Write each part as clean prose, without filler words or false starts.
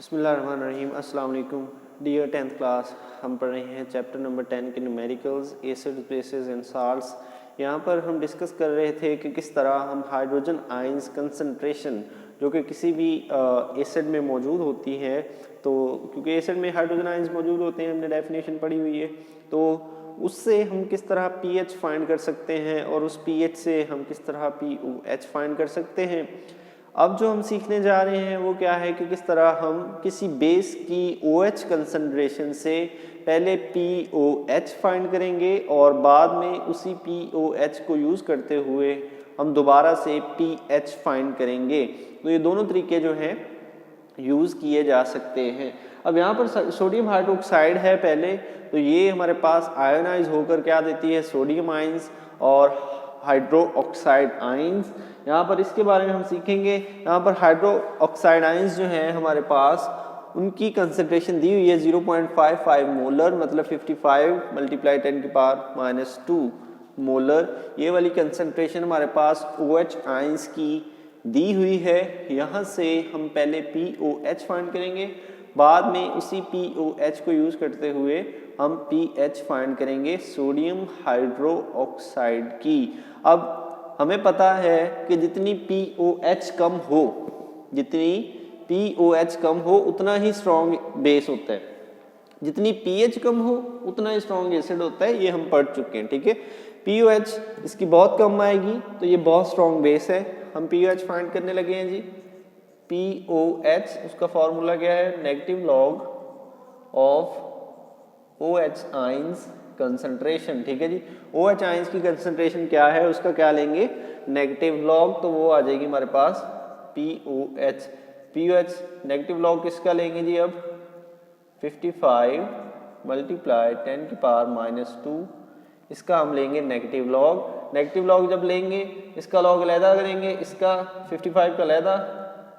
बिस्मिल्लाहिर्रहमानिर्रहीम। अस्सलाम वालेकुम डियर 10th क्लास। हम पढ़ रहे हैं चैप्टर नंबर 10 के numericals, acids, basis and salts. यहाँ पर हम डिस्कस कर रहे थे कि किस तरह हम हाइड्रोजन आयंस कंसंट्रेशन जो कि किसी भी एसिड में मौजूद होती है, तो क्योंकि एसिड में हाइड्रोजन आयंस मौजूद होते हैं, हमने डेफिनेशन पढ़ी हुई है, तो उससे हम किस तरह पीएच फाइंड कर सकते हैं और उस पीएच से हम किस तरह पीओएच फाइंड कर सकते हैं। अब जो हम सीखने जा रहे हैं वो क्या है कि किस तरह हम किसी बेस की OH कंसंट्रेशन से पहले POH फाइंड करेंगे और बाद में उसी POH को यूज़ करते हुए हम दोबारा से pH फाइंड करेंगे। तो ये दोनों तरीके जो हैं यूज़ किए जा सकते हैं। अब यहाँ पर सोडियम हाइड्रोक्साइड है पहले, तो ये हमारे पास आयोनाइज होकर क्या देती है, सोडियम आयंस और हाइड्रो ऑक्साइड आयंस। यहाँ पर इसके बारे में हम सीखेंगे। यहाँ पर हाइड्रो ऑक्साइड आयंस जो हैं हमारे पास, उनकी कंसंट्रेशन दी हुई है 0.55 मोलर, मतलब 55 मल्टीप्लाई 10 की पावर -2 मोलर। ये वाली कंसंट्रेशन हमारे पास OH आयंस की दी हुई है। यहाँ से हम पहले POH फाइंड करेंगे, बाद में उसी POH को यूज़ करते हुए हम pH फाइंड करेंगे सोडियम हाइड्रो ऑक्साइड की। अब हमें पता है कि जितनी POH कम हो उतना ही स्ट्रॉन्ग बेस होता है, जितनी pH कम हो उतना ही स्ट्रॉन्ग एसिड होता है। ये हम पढ़ चुके हैं, ठीक है। POH इसकी बहुत कम आएगी तो ये बहुत स्ट्रॉन्ग बेस है। हम POH फाइंड करने लगे हैं जी। POH उसका फॉर्मूला क्या है, negative log of OH ions concentration, ठीक है जी। OH आयंस की कंसंट्रेशन क्या है, उसका क्या लेंगे, नेगेटिव लॉग, तो वो आ जाएगी हमारे पास POH। नेगेटिव लॉग किसका लेंगे जी, अब 55 मल्टीप्लाई 10 की पावर -2, इसका हम लेंगे नेगेटिव लॉग। नेगेटिव लॉग जब लेंगे इसका लॉग अलहदा करेंगे, इसका 55 का अलहदा,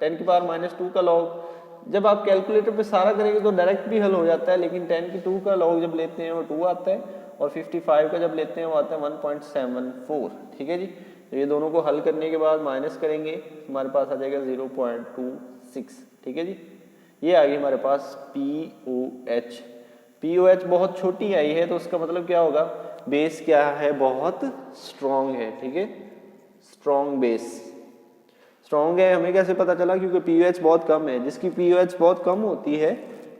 10 की पावर -2 का लॉग। जब आप कैलकुलेटर पे सारा करेंगे तो डायरेक्ट भी हल हो जाता है, लेकिन 10 की 2 का लॉग जब लेते हैं वो 2 आता है और 55 का जब लेते हैं वो आता है 1.74, ठीक है जी। तो ये दोनों को हल करने के बाद माइनस करेंगे, हमारे पास आ जाएगा 0.26, ठीक है जी। ये आ गई हमारे पास POH। POH बहुत छोटी आई है तो उसका मतलब क्या होगा, बेस क्या है, बहुत स्ट्रॉन्ग है, ठीक है। स्ट्रॉन्ग बेस, स्ट्रॉन्ग है हमें कैसे पता चला, क्योंकि POH बहुत कम है। जिसकी POH बहुत कम होती है,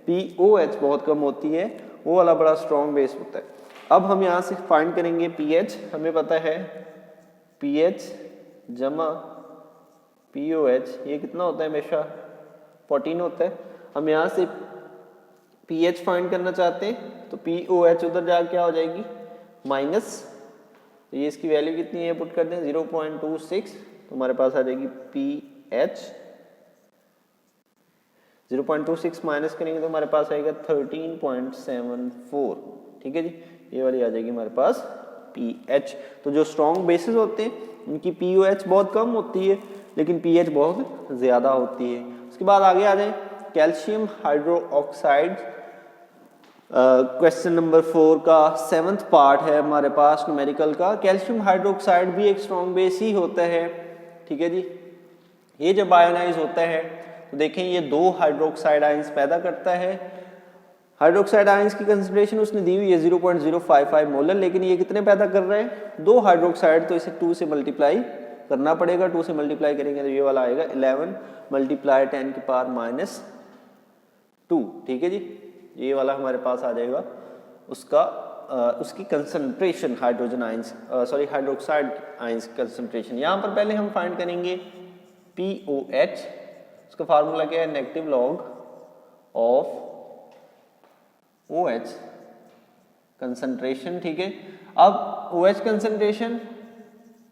POH बहुत कम होती है, वो वाला बड़ा स्ट्रॉन्ग बेस होता है। अब हम यहाँ से फाइंड करेंगे pH। हमें पता है pH जमा POH ये कितना होता है, हमेशा 14 होता है। हम यहाँ से pH फाइंड करना चाहते हैं तो POH उधर जाके क्या हो जाएगी, माइनस, तो ये इसकी वैल्यू कितनी है पुट कर दें 0.26, तो हमारे पास आ जाएगी pH 0.26 माइनस करेंगे तो हमारे पास आएगा 13.74, ठीक है जी। ये वाली आ जाएगी हमारे पास pH। तो जो स्ट्रॉन्ग बेसिस होते हैं उनकी POH बहुत कम होती है लेकिन pH बहुत ज़्यादा होती है। उसके बाद आगे आ जाए calcium hydro oxide. Question number 4 का 7th पार्ट है हमारे पास न्यूमेरिकल का। कैल्शियम हाइड्रोक्साइड भी एक स्ट्रॉन्ग बेस ही होता है, ठीक है जी। ये जब आयोनाइज होता है तो देखें ये 2 हाइड्रोक्साइड आयंस पैदा करता है। हाइड्रोक्साइड आयंस की कंसंट्रेशन उसने दी हुई है 0.055 मोलर, लेकिन ये कितने पैदा कर रहे हैं, 2 हाइड्रोक्साइड, तो इसे 2 से मल्टीप्लाई करना पड़ेगा। 2 से मल्टीप्लाई करेंगे तो ये वाला आएगा 11 मल्टीप्लाई 10 की पावर -2, ठीक है जी। ये वाला हमारे पास आ जाएगा उसका उसकी concentration hydrogen ions hydroxide ions concentration. यहाँ पर पहले हम फाइंड करेंगे POH। उसका फार्मूला क्या है, negative log of OH concentration, ठीक है। अब OH कंसंट्रेशन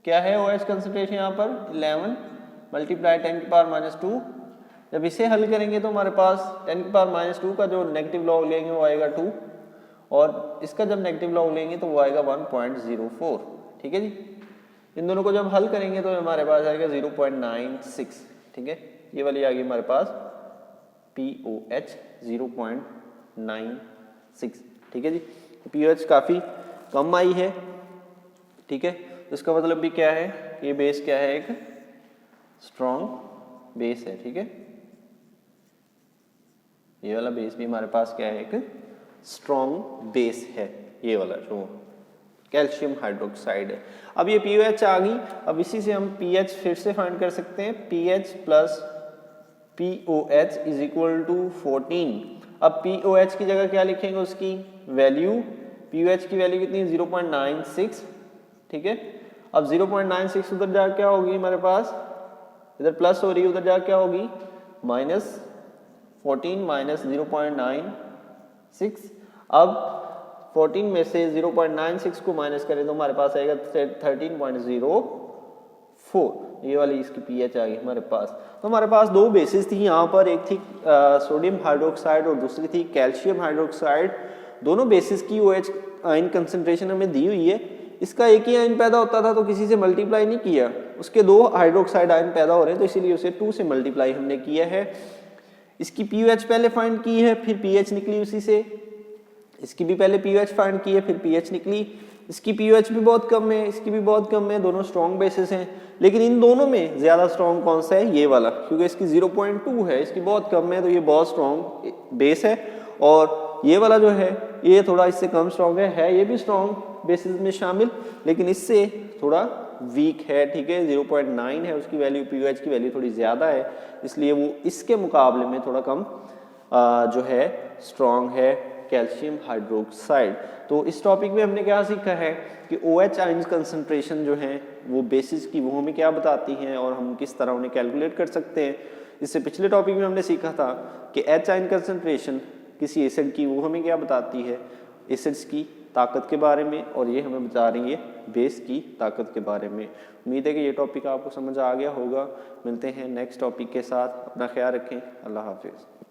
क्या है, OH कंसंट्रेशन यहाँ पर 11 मल्टीप्लाई 10 की पावर -2। जब इसे हल करेंगे तो हमारे पास 10 की पावर -2 का जो नेगेटिव लॉग लेंगे वो आएगा 2, और इसका जब नेगेटिव लॉग लेंगे तो वो आएगा 1.04, ठीक है जी। इन दोनों को जब हल करेंगे तो हमारे पास आएगा 0.96, ठीक है। ये वाली आ गई हमारे पास POH 0.96, ठीक है जी। POH काफ़ी कम आई है, ठीक है। इसका मतलब भी क्या है, ये बेस क्या है, एक स्ट्रॉन्ग बेस है, ठीक है। ये वाला बेस भी हमारे पास क्या है, एक स्ट्रॉन्ग बेस है, ये वाला जो कैल्शियम हाइड्रोक्साइड है। अब ये POH आ गई, अब इसी से हम pH फिर से फाइंड कर सकते हैं, pH plus POH is equal to 14। अब POH की जगह क्या लिखेंगे, उसकी वैल्यू, POH की वैल्यू कितनी है 0.96, ठीक है। अब 0.96 उधर जा क्या होगी हमारे पास, इधर प्लस हो रही है, उधर जा क्या होगी -14 माइनस 0.96। अब 14 में से 0.96 को माइनस करें तो हमारे पास आएगा 13.04, ये वाली इसकी pH आ गई हमारे पास। तो हमारे पास दो बेसिस थी यहाँ पर, एक थी सोडियम हाइड्रोक्साइड और दूसरी थी कैल्शियम हाइड्रोक्साइड। दोनों बेसिस की OH आयन कंसंट्रेशन हमें दी हुई है। इसका एक ही आयन पैदा होता था तो किसी से मल्टीप्लाई नहीं किया, उसके दो हाइड्रोक्साइड आयन पैदा हो रहे हैं तो इसीलिए उसे 2 से मल्टीप्लाई हमने किया है। इसकी POH पहले फाइंड की है, फिर pH निकली उसी से। इसकी भी पहले POH फाइंड की है, फिर pH निकली। इसकी POH भी बहुत कम है, इसकी भी बहुत कम है, दोनों स्ट्रॉन्ग बेसिस हैं। लेकिन इन दोनों में ज्यादा स्ट्रॉन्ग कौन सा है, ये वाला, क्योंकि इसकी 0.2 है, इसकी बहुत कम है, तो ये बहुत स्ट्रॉन्ग बेस है। और ये वाला जो है ये थोड़ा इससे कम स्ट्रॉन्ग है ये भी स्ट्रॉन्ग बेसिस में शामिल, लेकिन इससे थोड़ा वीक है, ठीक है। 0.9 है उसकी वैल्यू, POH की वैल्यू थोड़ी ज़्यादा है, इसलिए वो इसके मुकाबले में थोड़ा कम जो है स्ट्रॉन्ग है कैल्शियम हाइड्रोक्साइड। तो इस टॉपिक में हमने क्या सीखा है कि OH आयंस कंसंट्रेशन जो है वो बेसिस की वो हमें क्या बताती हैं और हम किस तरह उन्हें कैलकुलेट कर सकते हैं। इससे पिछले टॉपिक में हमने सीखा था कि H आयन कंसंट्रेशन किसी एसिड की वो हमें क्या बताती है, एसिड्स की ताकत के बारे में, और ये हमें बता रही है बेस की ताकत के बारे में। उम्मीद है कि ये टॉपिक आपको समझ आ गया होगा। मिलते हैं नेक्स्ट टॉपिक के साथ, अपना ख्याल रखें, अल्लाह हाफिज़।